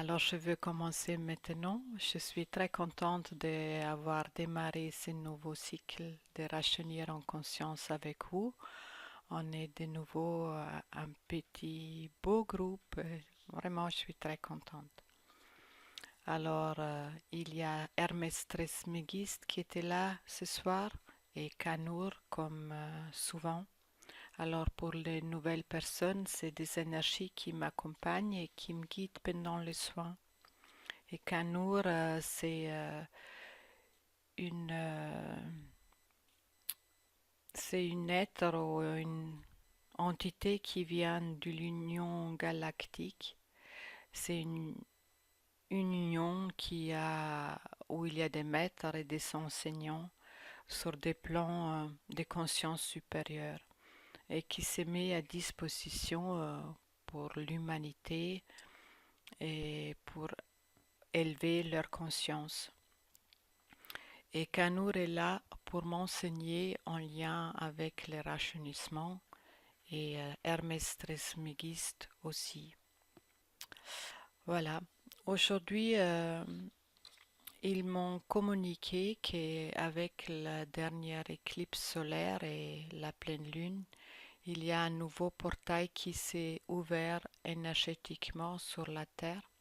Alors, je veux commencer maintenant. Je suis très contente d'avoir démarré ce nouveau cycle de rajeunir en conscience avec vous. On est de nouveau un petit beau groupe. Vraiment, je suis très contente. Alors, il y a Hermès Trismégiste qui était là ce soir et Kanour comme souvent. Alors pour les nouvelles personnes, c'est des énergies qui m'accompagnent et qui me guident pendant les soins. Et Kanour, une, euh, c'est une être ou une entité qui vient de l'Union galactique. C'est une union où il y a des maîtres et des enseignants sur des plans de conscience supérieure et qui se met à disposition pour l'humanité et pour élever leur conscience. Et Kanour est là pour m'enseigner en lien avec le rajeunissement et Hermès Trismégiste aussi. Voilà. Aujourd'hui, ils m'ont communiqué qu'avec la dernière éclipse solaire et la pleine lune, il y a un nouveau portail qui s'est ouvert énergétiquement sur la Terre.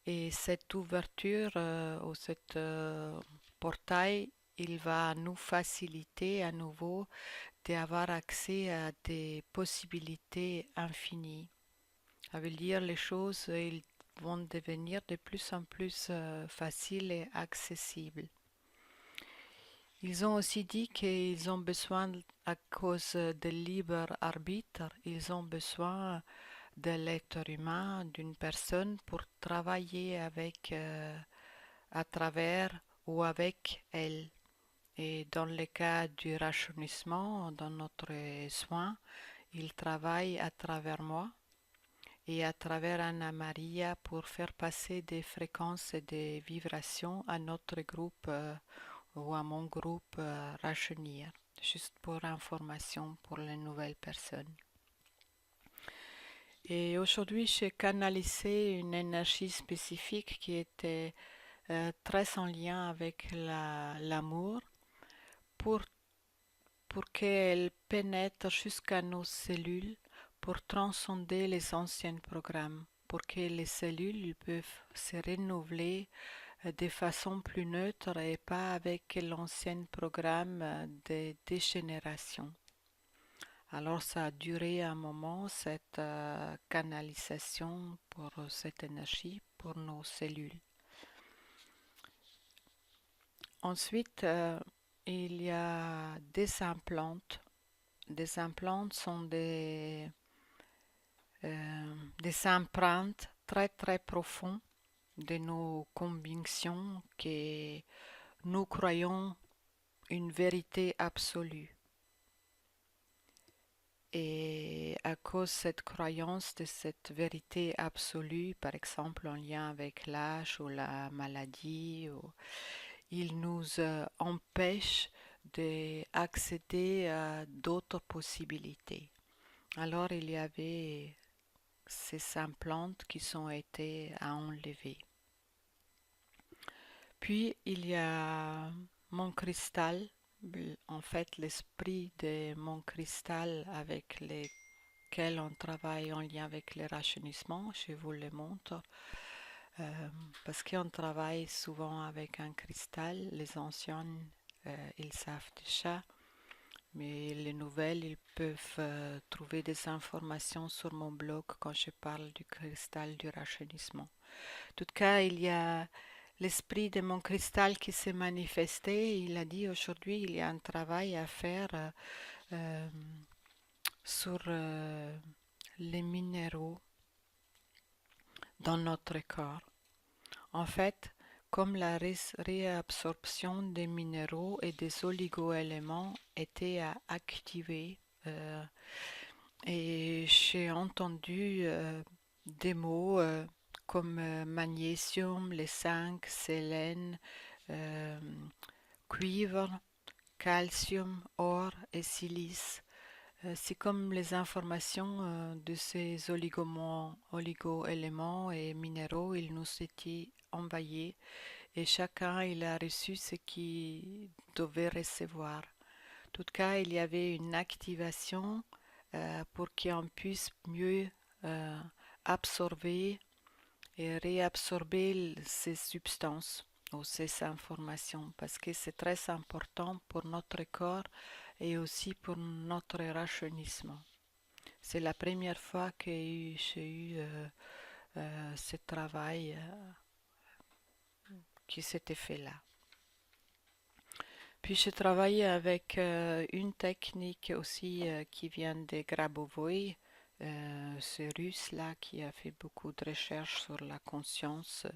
Et cette ouverture ou cet portail, il va nous faciliter à nouveau d'avoir accès à des possibilités infinies. Ça veut dire les choses, ils vont devenir de plus en plus faciles et accessibles. Ils ont aussi dit qu'ils ont besoin, à cause de libre arbitre, ils ont besoin de l'être humain, d'une personne pour travailler à travers ou avec elle. Et dans le cas du rajeunissement, dans notre soin, il travaille à travers moi et à travers Anna Maria pour faire passer des fréquences et des vibrations à notre groupe ou à mon groupe rajeunir, juste pour information pour les nouvelles personnes. Et aujourd'hui, j'ai canalisé une énergie spécifique qui était très en lien avec l'amour pour, pour qu'elle pénètre jusqu'à nos cellules pour transcender les anciens programmes, pour que les cellules peuvent se renouveler de façon plus neutre et pas avec l'ancien programme de dégénération. Alors ça a duré un moment, cette canalisation pour cette énergie, pour nos cellules. Ensuite, il y a des implantes. Des implantes sont des empreintes très très profondes de nos convictions que nous croyons une vérité absolue. Et à cause de cette croyance de cette vérité absolue, par exemple en lien avec l'âge ou la maladie, il nous empêche d'accéder à d'autres possibilités. Alors il y avait ces implantes qui ont été à enlever. Puis il y a mon cristal, en fait l'esprit de mon cristal avec lequel on travaille en lien avec le rajeunissement, je vous le montre, parce qu'on travaille souvent avec un cristal, les anciens ils savent déjà, mais les nouvelles ils peuvent trouver des informations sur mon blog quand je parle du cristal du rajeunissement. En tout cas, il y a l'esprit de mon cristal qui s'est manifesté. Il a dit aujourd'hui, il y a un travail à faire euh, sur les minéraux dans notre corps. En fait, comme la réabsorption des minéraux et des oligo-éléments était à activer, et j'ai entendu des mots comme magnésium, les 5, séléne, euh, cuivre, calcium, or et silice C'est comme les informations de ces oligo-éléments et minéraux, ils nous étaient envoyés et chacun il a reçu ce qu'il devait recevoir. En tout cas, il y avait une activation pour qu'on puisse mieux euh, absorber et réabsorber ces substances ou ces informations parce que c'est très important pour notre corps et aussi pour notre rajeunissement. C'est la première fois que j'ai eu ce travail qui s'était fait là. Puis j'ai travaillé avec une technique aussi qui vient de Grabovoi, ce russe là qui a fait beaucoup de recherches sur la conscience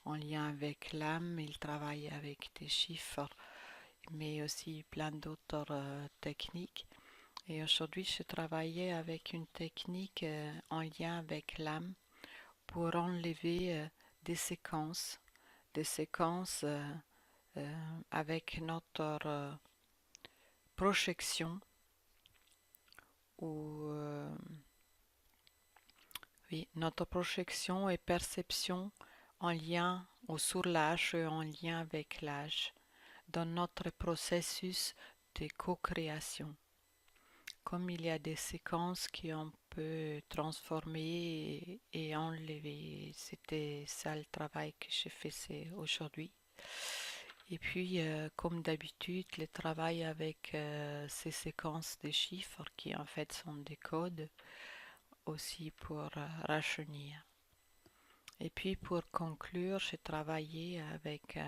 en lien avec l'âme. Il travaille avec des chiffres, mais aussi plein d'autres techniques. Et aujourd'hui, je travaillais avec une technique en lien avec l'âme pour enlever des séquences avec notre projection ou oui, notre projection et perception en lien ou sur l'âge et en lien avec l'âge dans notre processus de co-création. Comme il y a des séquences qu'on peut transformer et enlever, c'était ça le travail que j'ai fait aujourd'hui. Et puis, comme d'habitude, le travail avec ces séquences de chiffres qui en fait sont des codes aussi pour rajeunir. Et puis pour conclure, j'ai travaillé avec,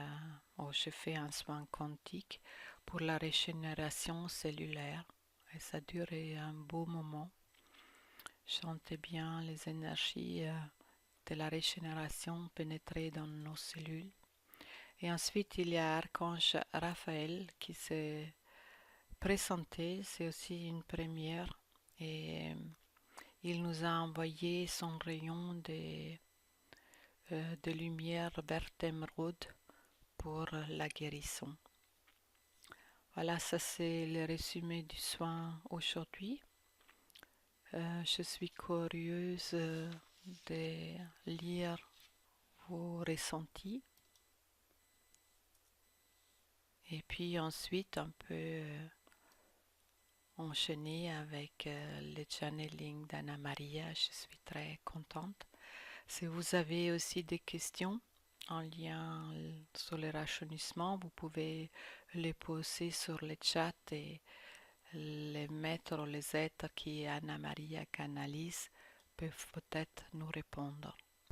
j'ai fait un soin quantique pour la régénération cellulaire. Et ça a duré un beau moment. Je sentais bien les énergies de la régénération pénétrer dans nos cellules. Et ensuite, il y a Archange Raphaël qui s'est présenté. C'est aussi une première. Et il nous a envoyé son rayon de lumière verte émeraude pour la guérison. Voilà, ça c'est le résumé du soin aujourd'hui. Je suis curieuse de lire vos ressentis. Et puis ensuite, on peut enchaîner avec le channeling d'Anna Maria. Je suis très contente. Si vous avez aussi des questions en lien sur le rajeunissement, vous pouvez les poser sur le chat et les maîtres ou les êtres qui Anna Maria canalise peuvent peut-être nous répondre.